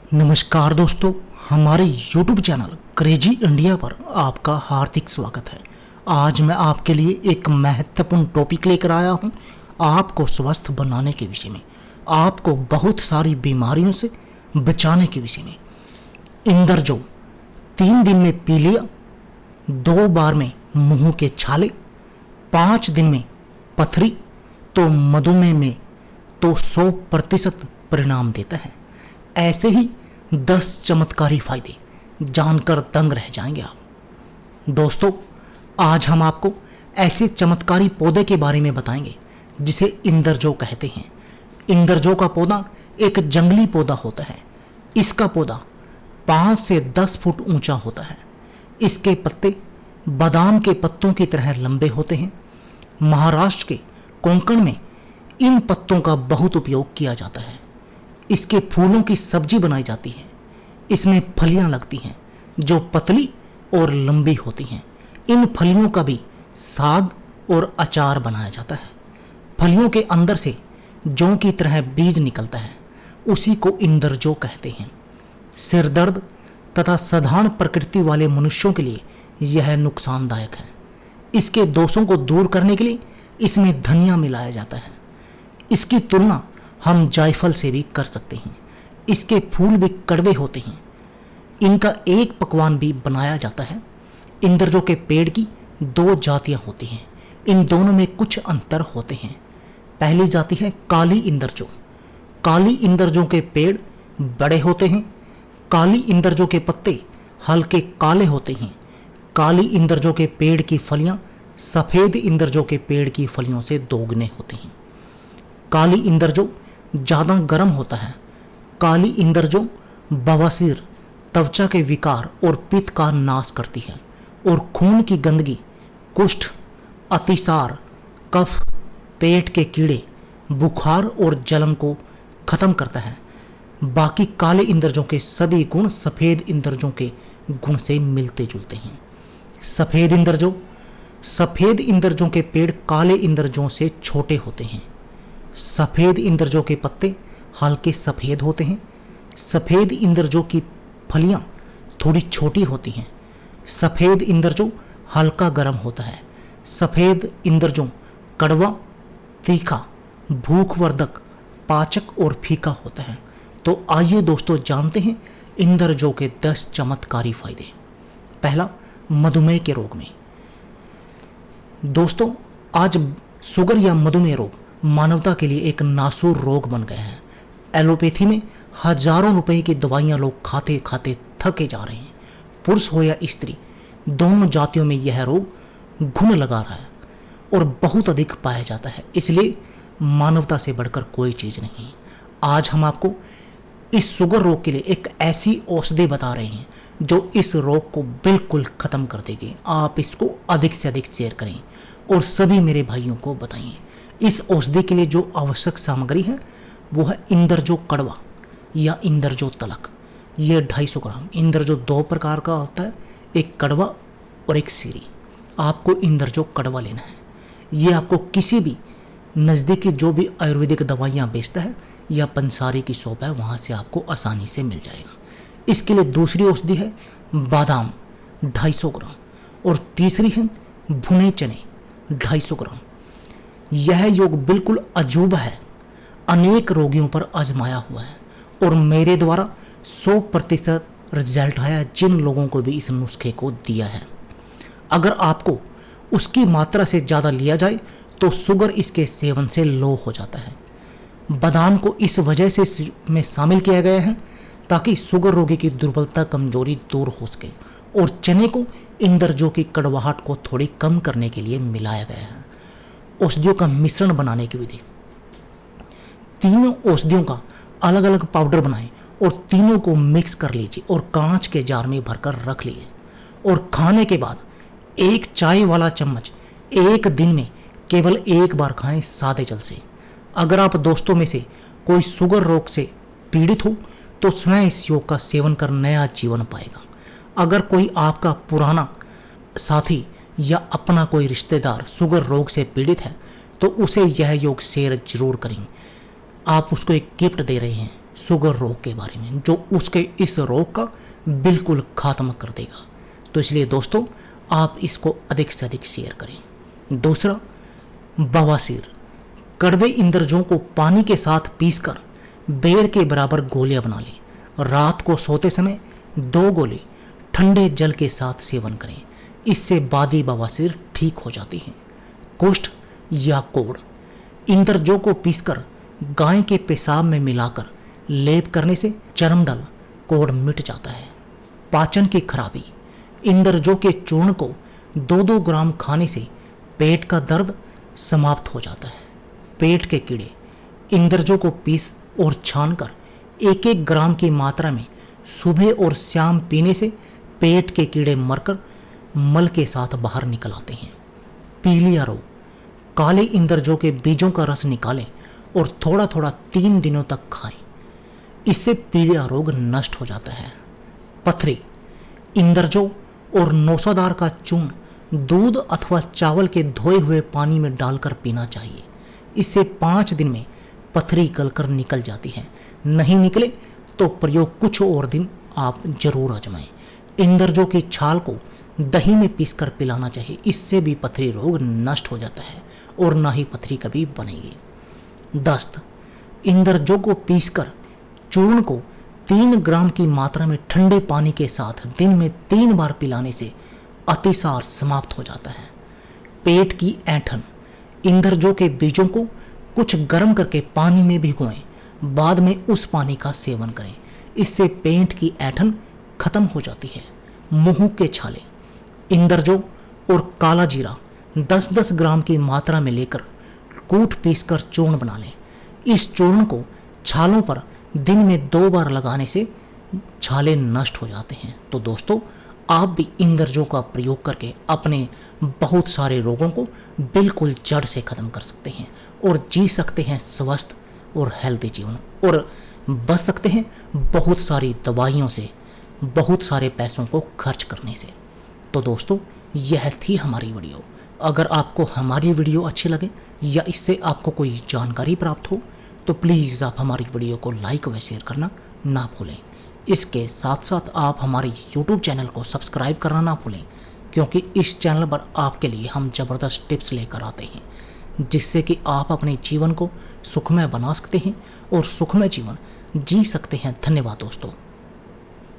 नमस्कार दोस्तों, हमारे YouTube चैनल क्रेजी इंडिया पर आपका हार्दिक स्वागत है। आज मैं आपके लिए एक महत्वपूर्ण टॉपिक लेकर आया हूं, आपको स्वस्थ बनाने के विषय में, आपको बहुत सारी बीमारियों से बचाने के विषय में। इंदरजो 3 दिन में पी लिया, 2 बार में मुंह के छाले, 5 दिन में पथरी, तो मधुमेह में तो 100% परिणाम देता है। ऐसे ही 10 चमत्कारी फायदे जानकर दंग रह जाएंगे आप। दोस्तों, आज हम आपको ऐसे चमत्कारी पौधे के बारे में बताएंगे जिसे इंदरजो कहते हैं। इंदरजो का पौधा एक जंगली पौधा होता है। इसका पौधा 5 से 10 फुट ऊंचा होता है। इसके पत्ते बादाम के पत्तों की तरह लंबे होते हैं। महाराष्ट्र के कोंकण में इन पत्तों का बहुत उपयोग किया जाता है। इसके फूलों की सब्जी बनाई जाती है। इसमें फलियां लगती हैं जो पतली और लंबी होती हैं। इन फलियों का भी साग और अचार बनाया जाता है। फलियों के अंदर से जौ की तरह बीज निकलता है, उसी को इंदरजो कहते हैं। सिर दर्द तथा साधारण प्रकृति वाले मनुष्यों के लिए यह नुकसानदायक है। इसके दोषों को दूर करने के लिए इसमें धनिया मिलाया जाता है। इसकी तुलना हम जायफल से भी कर सकते हैं। इसके फूल भी कड़वे होते हैं। इनका एक पकवान भी बनाया जाता है। इंदरजो के पेड़ की 2 जातियां होती हैं। इन दोनों में कुछ अंतर होते हैं। पहली जाति है काली इंदरजो। काली इंदरजो के पेड़ बड़े होते हैं। काली इंदरजो के पत्ते हल्के काले होते हैं। काली इंदरजो के पेड़ की फलियां सफेद इंदरजो के पेड़ की फलियों से दोगुने होते हैं। काली इंदरजो ज़्यादा गर्म होता है। काली इंदरजो बवासीर, त्वचा के विकार और पित्त का नाश करती है और खून की गंदगी, कुष्ठ, अतिसार, कफ, पेट के कीड़े, बुखार और जलन को खत्म करता है। बाकी काले इंदरजों के सभी गुण सफ़ेद इंदरजों के गुण से मिलते जुलते हैं। सफ़ेद इंदरजों के पेड़ काले इंदरजों से छोटे होते हैं। सफ़ेद इंदरजो के पत्ते हल्के सफ़ेद होते हैं। सफ़ेद इंदरजो की फलियां थोड़ी छोटी होती हैं। सफ़ेद इंदरजो हल्का गर्म होता है। सफ़ेद इंदरजो कड़वा, तीखा, भूखवर्धक, पाचक और फीका होता है। तो आइए दोस्तों जानते हैं इंदरजो के 10 चमत्कारी फायदे। पहला, मधुमेह के रोग में। दोस्तों, आज शुगर या मधुमेह रोग मानवता के लिए एक नासूर रोग बन गया है। एलोपैथी में हजारों रुपए की दवाइयां लोग खाते खाते थके जा रहे हैं। पुरुष हो या स्त्री, दोनों जातियों में यह रोग घुन लगा रहा है और बहुत अधिक पाया जाता है। इसलिए मानवता से बढ़कर कोई चीज़ नहीं है। आज हम आपको इस शुगर रोग के लिए एक ऐसी औषधि बता रहे हैं जो इस रोग को बिल्कुल ख़त्म कर देगी। आप इसको अधिक से अधिक शेयर करें और सभी मेरे भाइयों को बताएं। इस औषधि के लिए जो आवश्यक सामग्री है वो है इंदरजो कड़वा या इंदरजो तलक। ये 250 ग्राम। इंदरजो 2 प्रकार का होता है, एक कड़वा और एक सीरी। आपको इंदरजो कड़वा लेना है। ये आपको किसी भी नज़दीकी जो भी आयुर्वेदिक दवाइयाँ बेचता है या पंसारी की शॉप है वहाँ से आपको आसानी से मिल जाएगा। इसके लिए दूसरी औषधि है बादाम 250 ग्राम और तीसरी है भुने चने 250 ग्राम। यह योग बिल्कुल अजूबा है, अनेक रोगियों पर आजमाया हुआ है और मेरे द्वारा 100% रिजल्ट आया जिन लोगों को भी इस नुस्खे को दिया है। अगर आपको उसकी मात्रा से ज़्यादा लिया जाए तो शुगर इसके सेवन से लो हो जाता है। बादाम को इस वजह से में शामिल किया गया है ताकि शुगर रोगी की दुर्बलता, कमजोरी दूर हो सके, और चने को इंदरजो की कड़वाहट को थोड़ी कम करने के लिए मिलाया गया है। औषधियों का मिश्रण बनाने की विधि। तीनों औषधियों का अलग अलग पाउडर बनाएं और तीनों को मिक्स कर लीजिए और कांच के जार में भरकर रख लीजिए और खाने के बाद 1 चाय वाला चम्मच 1 दिन में केवल 1 बार खाएं सादे जल से। अगर आप दोस्तों में से कोई शुगर रोग से पीड़ित हो तो स्वयं इस योग का सेवन कर नया जीवन पाएगा। अगर कोई आपका पुराना साथी या अपना कोई रिश्तेदार शुगर रोग से पीड़ित है तो उसे यह योग शेयर जरूर करें। आप उसको एक गिफ्ट दे रहे हैं शुगर रोग के बारे में, जो उसके इस रोग का बिल्कुल खात्मा कर देगा। तो इसलिए दोस्तों आप इसको अधिक से अधिक शेयर करें। दूसरा, बवासीर। कड़वे इंद्रजों को पानी के साथ पीसकर बेर के बराबर गोलियां बना लें। रात को सोते समय 2 गोली ठंडे जल के साथ सेवन करें। इससे बादी बवासीर ठीक हो जाती है। कुष्ठ या कोढ़। इंद्रजों को पीसकर गाय के पेशाब में मिलाकर लेप करने से चर्मदल कोढ़ मिट जाता है। पाचन की खराबी। इंद्रजों के चूर्ण को 2-2 ग्राम खाने से पेट का दर्द समाप्त हो जाता है। पेट के कीड़े। इंद्रजों को पीस और छानकर 1-1 ग्राम की मात्रा में सुबह और शाम पीने से पेट के कीड़े मरकर मल के साथ बाहर निकल आते हैं। पीलिया रोग। काले इंद्रजों के बीजों का रस निकालें और थोड़ा थोड़ा 3 दिनों तक खाएं। इससे पीलिया रोग नष्ट हो जाता है। पथरी। इंद्रजों और नौसादार का चूर्ण दूध अथवा चावल के धोए हुए पानी में डालकर पीना चाहिए। इससे 5 दिन में पथरी गलकर निकल जाती है। नहीं निकले तो प्रयोग कुछ और दिन आप जरूर आजमाएं। इंद्रजों की छाल को दही में पीसकर पिलाना चाहिए। इससे भी पथरी रोग नष्ट हो जाता है और ना ही पथरी कभी बनेगी। दस्त। इंद्रजों को पीसकर चूर्ण को 3 ग्राम की मात्रा में ठंडे पानी के साथ दिन में 3 बार पिलाने से अतिसार समाप्त हो जाता है। पेट की ऐंठन। इंद्रजों के बीजों को कुछ गर्म करके पानी में भिगोएं, बाद में उस पानी का सेवन करें। इससे पेट की ऐंठन खत्म हो जाती है। मुंह के छाले। इंद्रजों और काला जीरा 10-10 ग्राम की मात्रा में लेकर कूट पीसकर चूर्ण बना लें। इस चूर्ण को छालों पर दिन में 2 बार लगाने से छाले नष्ट हो जाते हैं। तो दोस्तों आप भी इंद्रजों का प्रयोग करके अपने बहुत सारे रोगों को बिल्कुल जड़ से खत्म कर सकते हैं और जी सकते हैं स्वस्थ और हेल्दी जीवन, और बच सकते हैं बहुत सारी दवाइयों से, बहुत सारे पैसों को खर्च करने से। तो दोस्तों यह थी हमारी वीडियो। अगर आपको हमारी वीडियो अच्छी लगे या इससे आपको कोई जानकारी प्राप्त हो तो प्लीज़ आप हमारी वीडियो को लाइक व शेयर करना ना भूलें। इसके साथ साथ आप हमारे YouTube चैनल को सब्सक्राइब करना ना भूलें, क्योंकि इस चैनल पर आपके लिए हम ज़बरदस्त टिप्स लेकर आते हैं जिससे कि आप अपने जीवन को सुखमय बना सकते हैं और सुखमय जीवन जी सकते हैं। धन्यवाद दोस्तों।